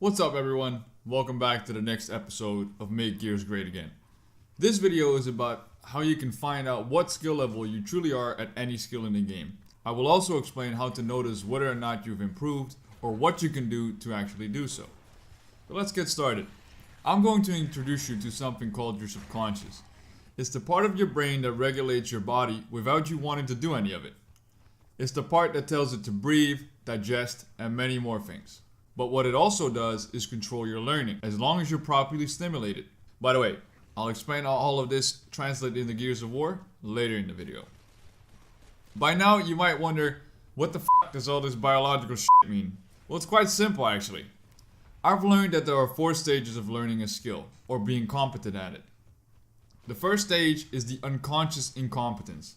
What's up everyone? Welcome back to the next episode of Make Gears Great Again. This video is about how you can find out what skill level you truly are at any skill in the game. I will also explain how to notice whether or not you've improved or what you can do to actually do so. So let's get started. I'm going to introduce you to something called your subconscious. It's the part of your brain that regulates your body without you wanting to do any of it. It's the part that tells it to breathe, digest, and many more things. But what it also does is control your learning, as long as you're properly stimulated. By the way, I'll explain how all of this translates into Gears of War later in the video. By now, you might wonder, what the f does all this biological shit mean? Well, it's quite simple actually. I've learned that there are 4 stages of learning a skill, or being competent at it. The first stage is the unconscious incompetence.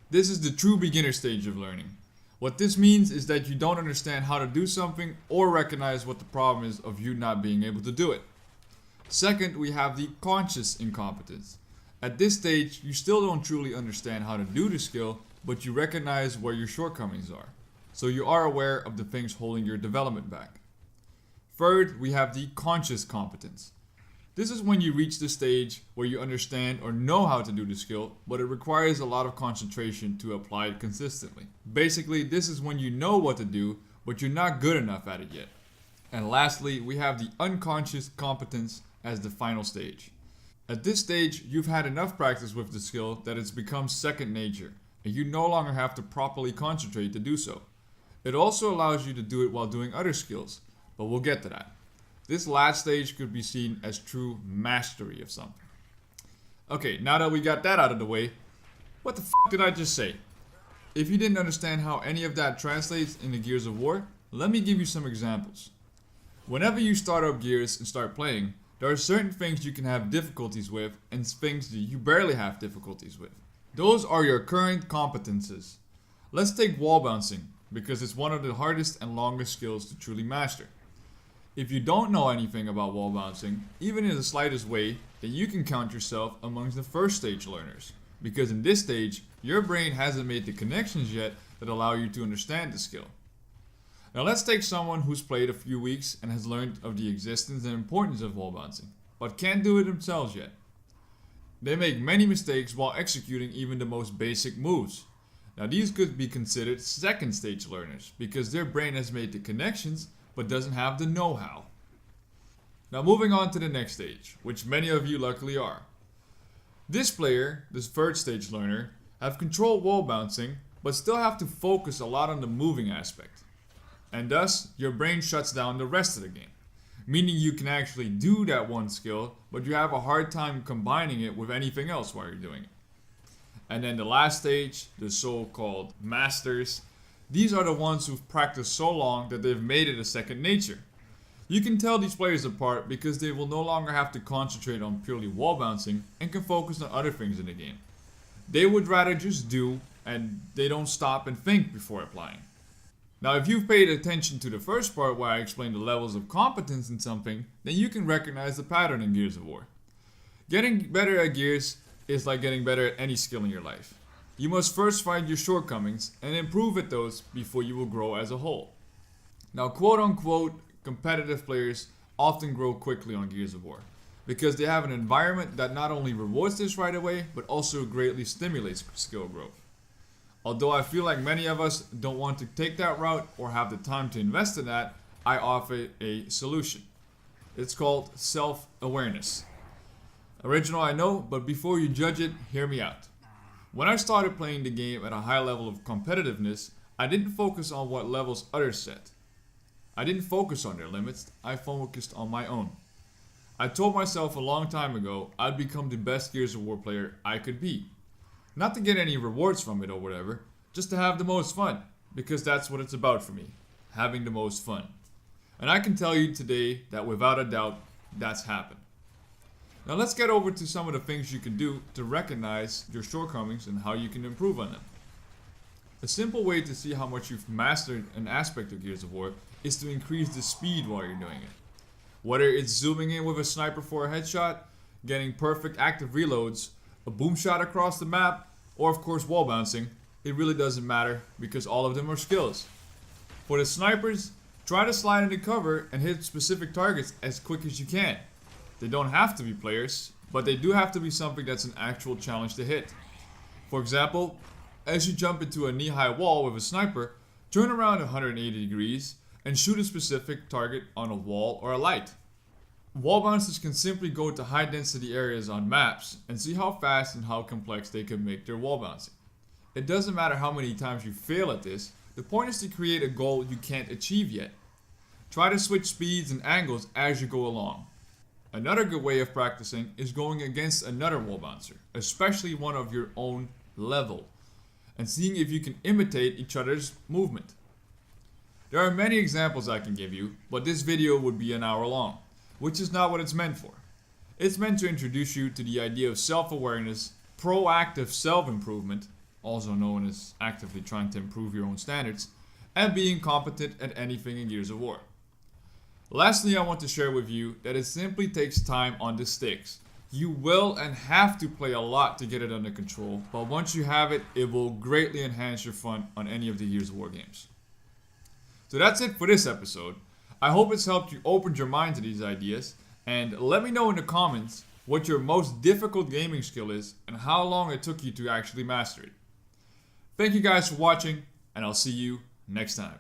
This is the true beginner stage of learning. What this means is that you don't understand how to do something or recognize what the problem is of you not being able to do it. Second, we have the conscious incompetence. At this stage, you still don't truly understand how to do the skill, but you recognize where your shortcomings are. So you are aware of the things holding your development back. Third, we have the conscious competence. This is when you reach the stage where you understand or know how to do the skill, but it requires a lot of concentration to apply it consistently. Basically, this is when you know what to do, but you're not good enough at it yet. And lastly, we have the unconscious competence as the final stage. At this stage, you've had enough practice with the skill that it's become second nature, and you no longer have to properly concentrate to do so. It also allows you to do it while doing other skills, but we'll get to that. This last stage could be seen as true mastery of something. Okay, now that we got that out of the way, what the f did I just say? If you didn't understand how any of that translates into Gears of War, let me give you some examples. Whenever you start up Gears and start playing, there are certain things you can have difficulties with and things that you barely have difficulties with. Those are your current competences. Let's take wall bouncing, because it's one of the hardest and longest skills to truly master. If you don't know anything about wall bouncing, even in the slightest way, then you can count yourself amongst the first stage learners. Because in this stage, your brain hasn't made the connections yet that allow you to understand the skill. Now let's take someone who's played a few weeks and has learned of the existence and importance of wall bouncing, but can't do it themselves yet. They make many mistakes while executing even the most basic moves. Now these could be considered second stage learners, because their brain has made the connections but doesn't have the know-how. Now moving on to the next stage, which many of you luckily are. This player, this third stage learner, have controlled wall bouncing, but still have to focus a lot on the moving aspect. And thus, your brain shuts down the rest of the game. Meaning you can actually do that one skill, but you have a hard time combining it with anything else while you're doing it. And then the last stage, the so-called masters, these are the ones who've practiced so long that they've made it a second nature. You can tell these players apart because they will no longer have to concentrate on purely wall bouncing and can focus on other things in the game. They would rather just do, and they don't stop and think before applying. Now if you've paid attention to the first part where I explained the levels of competence in something, then you can recognize the pattern in Gears of War. Getting better at Gears is like getting better at any skill in your life. You must first find your shortcomings and improve at those before you will grow as a whole. Now quote unquote competitive players often grow quickly on Gears of War because they have an environment that not only rewards this right away but also greatly stimulates skill growth. Although I feel like many of us don't want to take that route or have the time to invest in that, I offer a solution. It's called self-awareness. Original I know, but before you judge it, hear me out. When I started playing the game at a high level of competitiveness, I didn't focus on what levels others set. I didn't focus on their limits, I focused on my own. I told myself a long time ago I'd become the best Gears of War player I could be. Not to get any rewards from it or whatever, just to have the most fun, because that's what it's about for me, having the most fun. And I can tell you today that without a doubt, that's happened. Now let's get over to some of the things you can do to recognize your shortcomings and how you can improve on them. A simple way to see how much you've mastered an aspect of Gears of War is to increase the speed while you're doing it. Whether it's zooming in with a sniper for a headshot, getting perfect active reloads, a boom shot across the map, or of course wall bouncing, it really doesn't matter because all of them are skills. For the snipers, Try to slide into cover and hit specific targets as quick as you can. They don't have to be players, but they do have to be something that's an actual challenge to hit. For example, as you jump into a knee-high wall with a sniper, turn around 180 degrees and shoot a specific target on a wall or a light. Wall bouncers can simply go to high density areas on maps and see how fast and how complex they can make their wall bouncing. It doesn't matter how many times you fail at this, the point is to create a goal you can't achieve yet. Try to switch speeds and angles as you go along. Another good way of practicing is going against another wall bouncer, especially one of your own level, and seeing if you can imitate each other's movement. There are many examples I can give you, but this video would be an hour long, which is not what it's meant for. It's meant to introduce you to the idea of self-awareness, proactive self-improvement, also known as actively trying to improve your own standards, and being competent at anything in Gears of War. Lastly, I want to share with you that it simply takes time on the sticks. You will and have to play a lot to get it under control, but once you have it, it will greatly enhance your fun on any of the Gears of War games. So that's it for this episode. I hope it's helped you open your mind to these ideas, and let me know in the comments what your most difficult gaming skill is and how long it took you to actually master it. Thank you guys for watching, and I'll see you next time.